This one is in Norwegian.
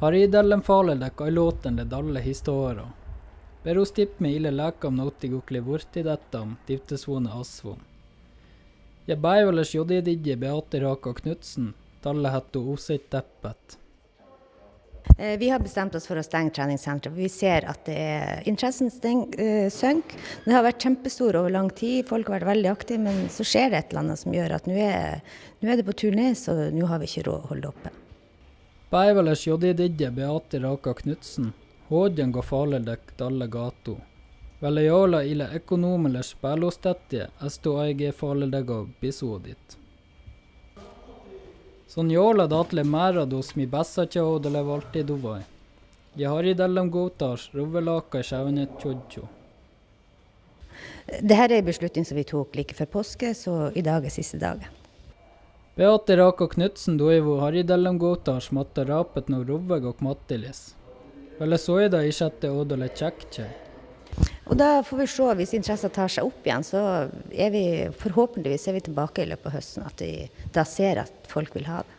Haridellen faleldak ailuotende dalle historia. Perustippe ille läkam nautigukli vurtidettam tivtesvone asvon. Ja päiväläs jodididje Beate Raka Knutsen, talle hetto osett teppet. Vi har bestemt oss for å stenge treningssenteret. Vi ser at interessen sønk. Det har vært kjempestor over lang tid, folk har vært veldig aktive, men så skjer det et eller annet som gjør at nå er det på tur ned, så nå har vi ikke råd å holde oppe. Päiväläs jodididje Beate Raka Knutsen, hodjan gå faleldak dalle gato. Velle jola ille ekonomeles spälostetje, esto aige faleldaga bisodit. Sånn jola datle mæra dos mi bässa tjaudele valti duvai. Ja haridellam gotas ruvelaka sjaunet tjodjo. Dette er en beslutning som vi tok like før påske, så i dag er siste dagen. Beate Raka Knutsen doivo haridellam gotas matta rapet no ruveg og mattilis. Velle soida i sjette odole tjekkje. Og da får vi se, hvis interessen tar seg opp igjen, så forhåpentligvis tilbake i løpet av høsten, at vi da ser at folk vil ha det.